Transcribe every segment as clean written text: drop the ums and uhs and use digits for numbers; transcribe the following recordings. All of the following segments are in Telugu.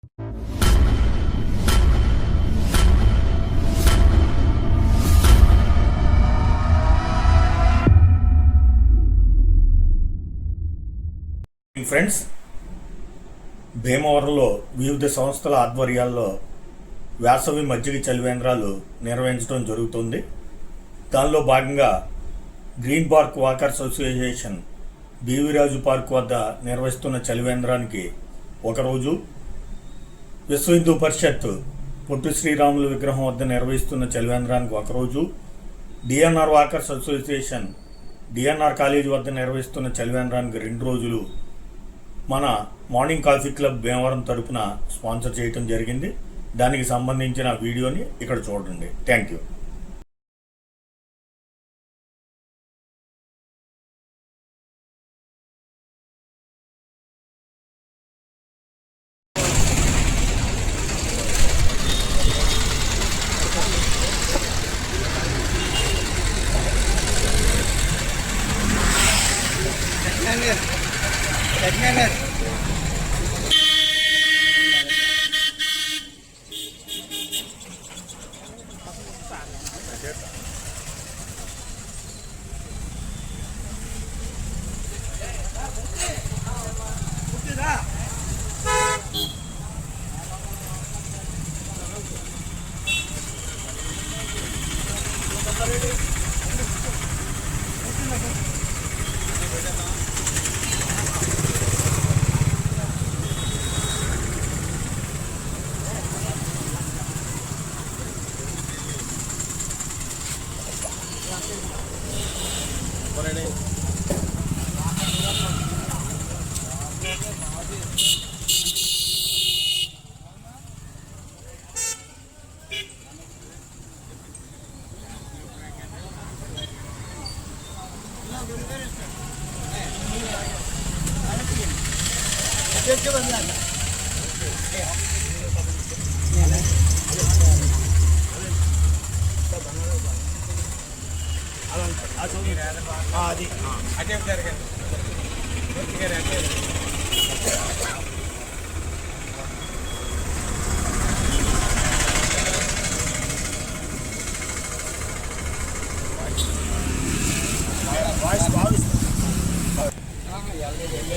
ఫ్రెండ్స్, భీమవరంలో వివిధ సంస్థల ఆధ్వర్యాల్లో వేసవి మజ్జిగ చలివేంద్రాలు నిర్వహించడం జరుగుతుంది. దానిలో భాగంగా green park walkers association BV Raju park వద్ద నిర్వహిస్తున్న చలివేంద్రానికి ఒకరోజు, విశ్వ హిందూ పరిషత్ పొట్టి శ్రీరాములు విగ్రహం వద్ద నిర్వహిస్తున్న చలివేంద్రానికి ఒకరోజు, DNR walkers association DNR college వద్ద నిర్వహిస్తున్న చలివేంద్రానికి 2 రోజులు మన మార్నింగ్ కాఫీ క్లబ్ భీమవరం తరపున స్పాన్సర్ చేయడం జరిగింది. దానికి సంబంధించిన వీడియోని ఇక్కడ చూడండి. Thank you.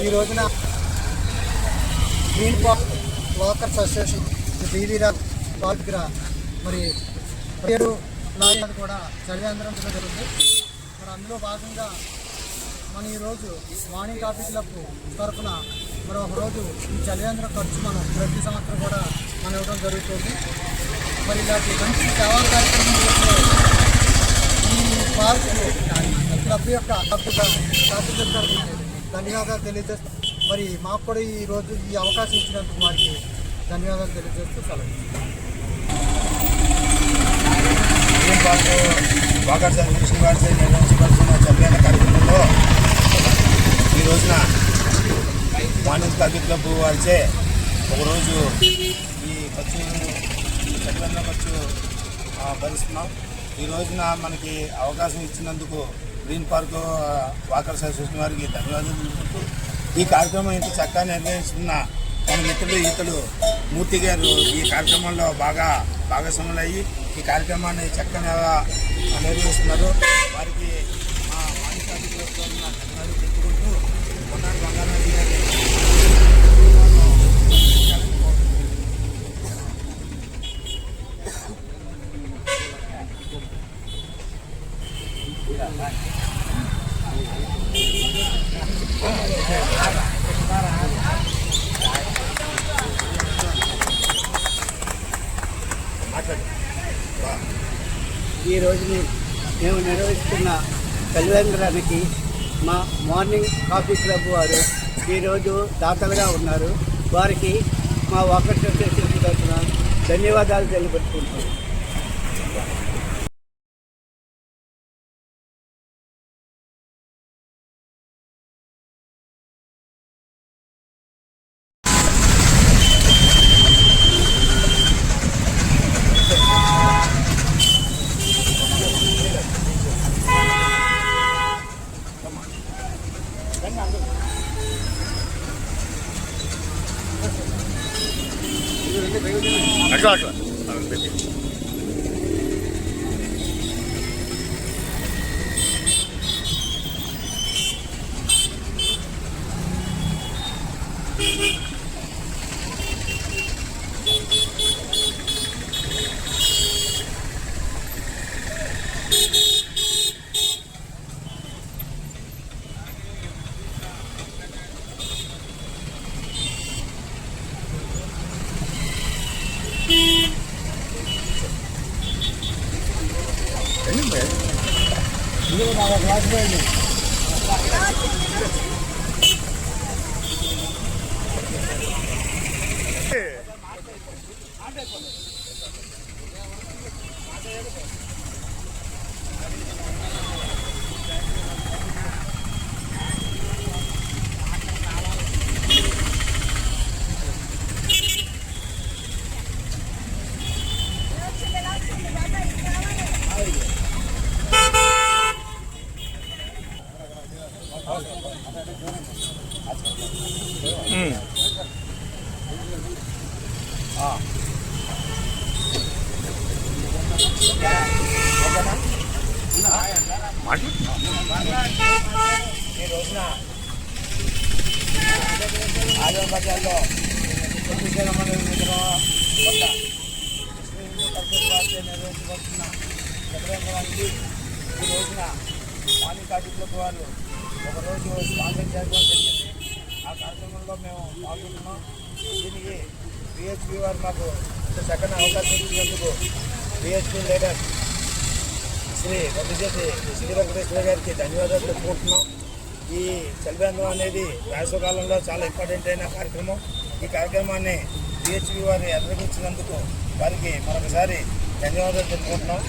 ఈ రోజున green park walkers association BV Raj park దగ్గర మరి 7 లారీలు కూడా చలివేంద్రం జరుగుతుంది. మరి అందులో భాగంగా మనం ఈరోజు మార్నింగ్ కాఫీ క్లబ్ తరఫున మరి ఒకరోజు ఈ చలివేంద్రం ఖర్చు మనం ప్రతి సంవత్సరం కూడా మనం ఇవ్వడం జరుగుతుంది. మరి ఇలాంటి మంచి సేవా కార్యక్రమం చేసే ఈ పార్క్ క్లబ్ యొక్క సభ్యులకు ధన్యవాదాలు తెలియజేస్తూ, మరి మాకు కూడా ఈరోజు ఈ అవకాశం ఇచ్చినందుకు వారికి ధన్యవాదాలు తెలియజేస్తూ సెలవు. గ్రీన్ పార్క్ వాకర్స్ అసోసియేషన్ వారిచే నిర్వహించబడుతున్న చలివేంద్ర కార్యక్రమంలో ఈ రోజున మార్నింగ్ కాఫీ క్లబ్ వారిచే ఒకరోజు ఈ చలివేంద్ర ఖర్చు భరిస్తున్నాం. ఈ రోజున మనకి అవకాశం ఇచ్చినందుకు గ్రీన్ పార్క్ వాకర్స్ అసోసియేషన్ వారికి ధన్యవాదాలు తెలుపుతూ, ఈ కార్యక్రమం ఇంత చక్కగా నిర్వహిస్తున్న మన మిత్రులు ఈతలు మూర్తి గారు ఈ కార్యక్రమంలో బాగా భాగస్వాములయ్యి ఈ కార్యక్రమాన్ని చక్కగా నిర్వహిస్తున్నారు. వారికి మా మానసిక ధన్యవాదాలు చెప్పుకుంటూ కొన్నాడు బంగారాజు గారి ఈ రోజుని మేము నిర్వహిస్తున్న చలివేంద్రానికి మా మార్నింగ్ కాఫీ క్లబ్ వారు ఈరోజు దాతలుగా ఉన్నారు. వారికి మా వాకర్స్ అసోసియేషన్ తరఫున ధన్యవాదాలు తెలియపెట్టుకుంటున్నాం. అట్లా అట్లా పెట్టి ఈ రోజున ఆదివారం బజార్లో నిర్వహించబడుతున్న చంద్రబాబు ఈ రోజున మార్నింగ్ కార్మికులకు వారు ఒకరోజు స్పాన్సర్ చేయడం జరిగింది. ఆ కార్యక్రమంలో మేము పాల్గొంటున్నాం. దీనికి పిహెచ్పి వారు మాకు ఇంత చక్కని అవకాశం ఇచ్చినందుకు పిహెచ్పి లీడర్ శ్రీ వద్దిశెట్టి శ్రీ వెంకటేశ్వర గారికి ధన్యవాదాలు చెప్పుకుంటున్నాం. ఈ చలివేంద్రం అనేది వేసవకాలంలో చాలా ఇంపార్టెంట్ అయిన కార్యక్రమం. ఈ కార్యక్రమాన్ని పిహెచ్పి వారు నిర్వహించినందుకు వారికి మరొకసారి ధన్యవాదాలు చెప్పుకుంటున్నాం.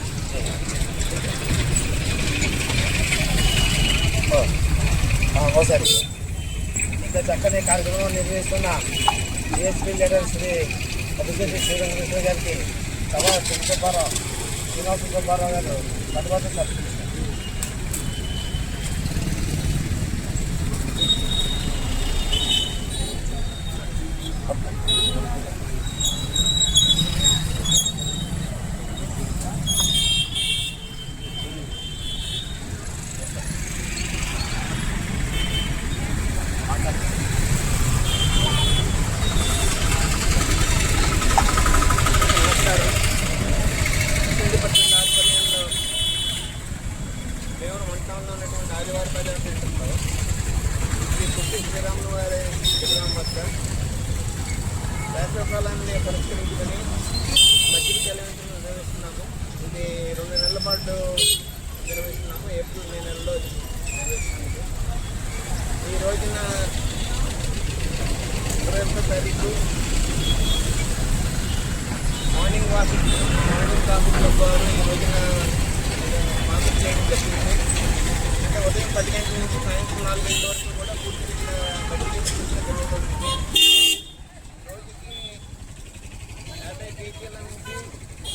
ఒకసారి ఇంత చక్కని కార్యక్రమం నిర్వహిస్తున్న పిహెచ్పి లీడర్ శ్రీ వద్దిశెట్టి శ్రీ వెంకటేశ్వర గారికి సభా శ్రీనివాస సుబ్బారావు గారు ధన్యవాదాలు చెప్తున్నారు. ఆదివారం బజార్ సెంటర్లో శ్రీ పుట్టి శ్రీరాములు వారి విగ్రహం వద్ద వేసవకాలాన్ని పురస్కరించుకొని మజ్జిగ చలివేంద్రం నిర్వహిస్తున్నాము. ఇది 2 నెలల పాటు నిర్వహిస్తున్నాము. ఏప్రిల్ మే నెలలో నిర్వహిస్తున్నాము. ఈ రోజున 21వ తారీఖు మార్నింగ్ కాఫీ క్లబ్ వారు ఈ రోజున స్పాన్సర్ చేయడం జరిగింది. అంటే ఉదయం 10 గంటల నుంచి సాయంత్రం 4 గంటల వరకు కూడా పూర్తిగా మజ్జిగ జరుగుతుంది. రోజుకి 50 కేజీల నుంచి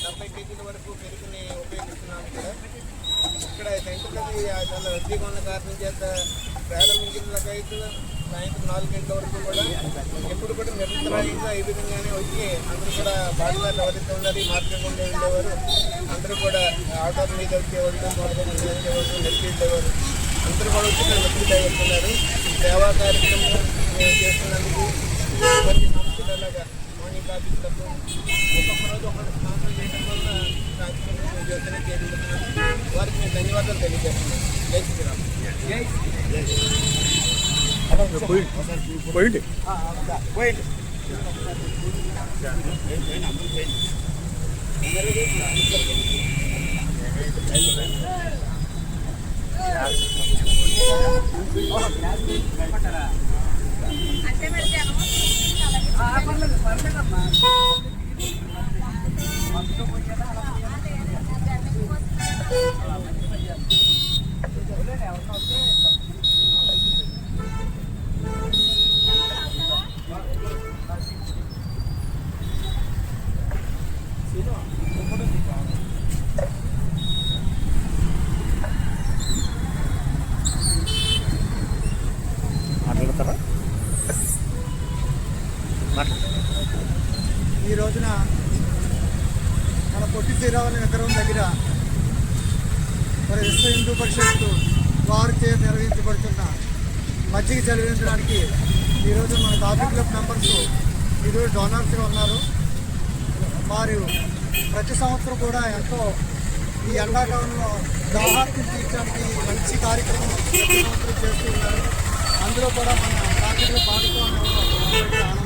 70 కేజీల వరకు పెరుగుని ఉపయోగిస్తున్నాము. ఇక్కడ సెంటర్ అది చాలా రద్దీగా ఉన్న కారణం చేత ప్రారంభించినకైతే సాయంత్రం 4 గంటల వరకు కూడా ఎప్పుడు కూడా నిరంతరాయంగా ఈ విధంగానే వచ్చి అందరూ కూడా బాధితులు ఎవరైతే ఉన్నారు మార్కెట్ ఉండే ఉండేవారు అందరూ కూడా ఆటోల మీద వచ్చేవాళ్ళు, మోటార్ మీద వచ్చేవాళ్ళు, నెట్టి ఉండేవారు అందరూ కూడా వచ్చి ఇక్కడ మెట్టుకు వెళ్తున్నారు. సేవా కార్యక్రమం చేస్తున్నందుకు కొన్ని సంస్థలు అలాగా మార్నింగ్ కాఫీ క్లబ్ ఒక్కొక్క రోజు ఒకటి స్పాన్సర్ చేయడం వల్ల కార్యక్రమం విజయవంతంగా చేయగలుగుతున్నాను. వారికి నేను ధన్యవాదాలు తెలియజేస్తున్నాను. జై శ్రీరామ్. పోయింది రోజున మన పొట్టి శ్రీరాములు విగ్రహం దగ్గర మరి విశ్వ హిందూ పరిషత్తు వారిచే నిర్వహించబడుతున్న మజ్జిగ చదివించడానికి ఈరోజు మన కాఫీ క్లబ్ మెంబర్స్ ఈరోజు డోనర్స్గా ఉన్నారు. వారు ప్రతి సంవత్సరం కూడా ఎంతో ఈ ఎండాకాలంలో దాహార్తిని తీర్చడానికి మంచి కార్యక్రమం ప్రతి సంవత్సరం చేస్తూ ఉన్నారు. అందులో కూడా మన కాఫీ క్లబ్ భాగస్వామ్యం ఆనందం.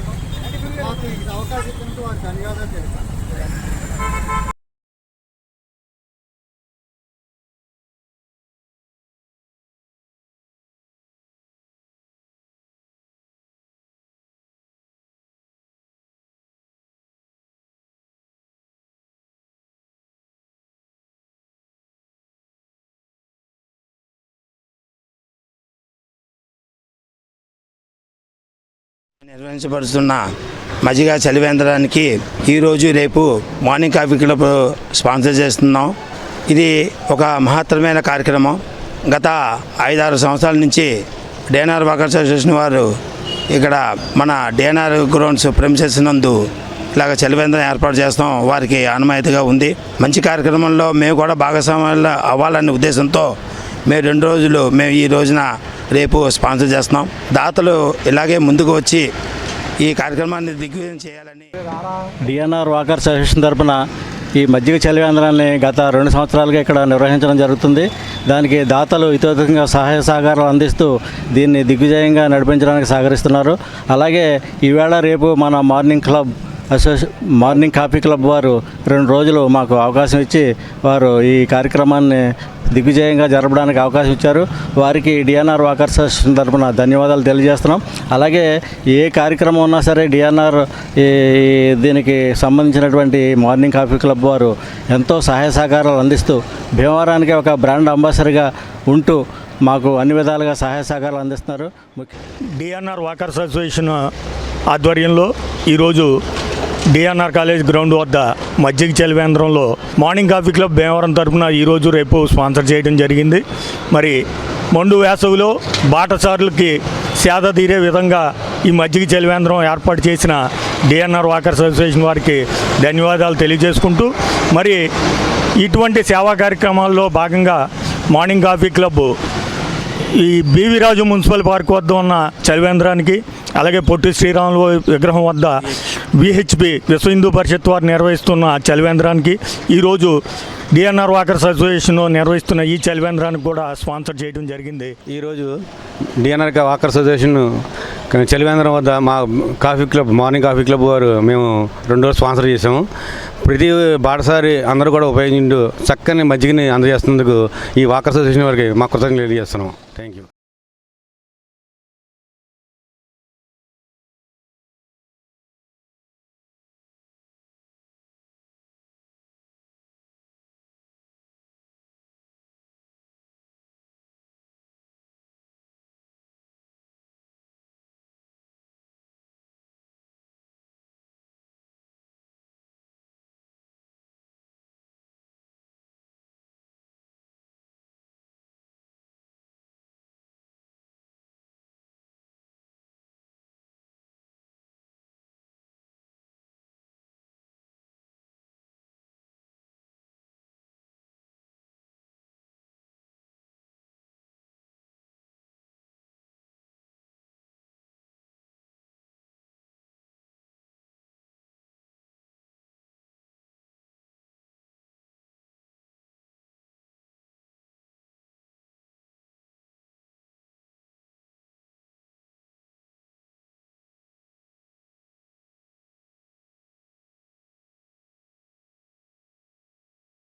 మాకు ఈ అవకాశం ఇచ్చినందుకు వారికి ధన్యవాదాలు తెలుపుతాను. నిర్వహించబడుతున్న మజ్జిగ చలివేంద్రానికి ఈరోజు రేపు మార్నింగ్ కాఫీ క్లబ్ స్పాన్సర్ చేస్తున్నాం. ఇది ఒక మహత్తరమైన కార్యక్రమం. గత 5-6 సంవత్సరాల నుంచి డిఎన్ఆర్ వాకర్స్ అసోసియేషన్ వారు ఇక్కడ మన డిఎన్ఆర్ గ్రౌండ్స్ ప్రెమిసెస్ నందు ఇలాగ చలివేంద్రం ఏర్పాటు చేస్తాం. వారికి అనుమతిగా ఉంది. మంచి కార్యక్రమంలో మేము కూడా భాగస్వామ్యాలు అవ్వాలనే ఉద్దేశంతో మేము ఈ రోజున రేపు స్పాన్సర్ చేస్తున్నాం. దాతలు ఇలాగే ముందుకు వచ్చి ఈ కార్యక్రమాన్ని దిగ్విజయం చేయాలని డిఎన్ఆర్ వాకర్స్ అసోసియేషన్ తరపున ఈ మజ్జిగ చలివేంద్రాన్ని గత 2 సంవత్సరాలుగా ఇక్కడ నిర్వహించడం జరుగుతుంది. దానికి దాతలు ఇతోధికంగా సహాయ సహకారాలు అందిస్తూ దీన్ని దిగ్విజయంగా నడిపించడానికి సహకరిస్తున్నారు. అలాగే ఈవేళ రేపు మన మార్నింగ్ కాఫీ క్లబ్ వారు 2 రోజులు మాకు అవకాశం ఇచ్చి వారు ఈ కార్యక్రమాన్ని దిగ్విజయంగా జరపడానికి అవకాశం ఇచ్చారు. వారికి డిఎన్ఆర్ వాకర్స్ అసోసియేషన్ తరపున ధన్యవాదాలు తెలియజేస్తున్నాం. అలాగే ఏ కార్యక్రమం ఉన్నా సరే డిఎన్ఆర్ దీనికి సంబంధించినటువంటి మార్నింగ్ కాఫీ క్లబ్ వారు ఎంతో సహాయ సహకారాలు అందిస్తూ భీమవరానికి ఒక బ్రాండ్ అంబాసిడర్గా ఉంటూ మాకు అన్ని విధాలుగా సహాయ సహకారాలు అందిస్తున్నారు. డిఎన్ఆర్ వాకర్స్ అసోసియేషన్ ఆధ్వర్యంలో ఈరోజు డిఎన్ఆర్ కాలేజ్ గ్రౌండ్ వద్ద మజ్జిగ చలివేంద్రంలో మార్నింగ్ కాఫీ క్లబ్ భీమవరం తరఫున ఈరోజు రేపు స్పాన్సర్ చేయడం జరిగింది. మరి మండు వేసవిలో బాటసారులకి సేద తీరే విధంగా ఈ మజ్జిగ చలివేంద్రం ఏర్పాటు చేసిన డిఎన్ఆర్ వాకర్స్ అసోసియేషన్ వారికి ధన్యవాదాలు తెలియజేసుకుంటూ మరి ఇటువంటి సేవా కార్యక్రమాల్లో భాగంగా మార్నింగ్ కాఫీ క్లబ్ ఈ బివి రాజు మున్సిపల్ పార్క్ వద్ద ఉన్న చలివేంద్రానికి అలాగే పొట్టి శ్రీరాములు విగ్రహం వద్ద విహెచ్పి విశ్వ హిందూ పరిషత్ వారు నిర్వహిస్తున్న చలివేంద్రానికి ఈరోజు డిఎన్ఆర్ వాకర్స్ అసోసియేషన్ నిర్వహిస్తున్న ఈ చలివేంద్రానికి కూడా స్పాన్సర్ చేయడం జరిగింది. ఈరోజు డిఎన్ఆర్ వాకర్స్ అసోసియేషన్ చలివేంద్రం వద్ద మా coffee club morning coffee club వారు మేము 2 రోజులు స్పాన్సర్ చేసాము. ప్రతి బాటసారి అందరూ కూడా ఉపయోగించు చక్కని మజ్జిగని అందజేస్తున్నందుకు ఈ వాకర్స్ అసోసియేషన్ వారికి మా కృతజ్ఞతలు తెలియజేస్తున్నాం. Thank you.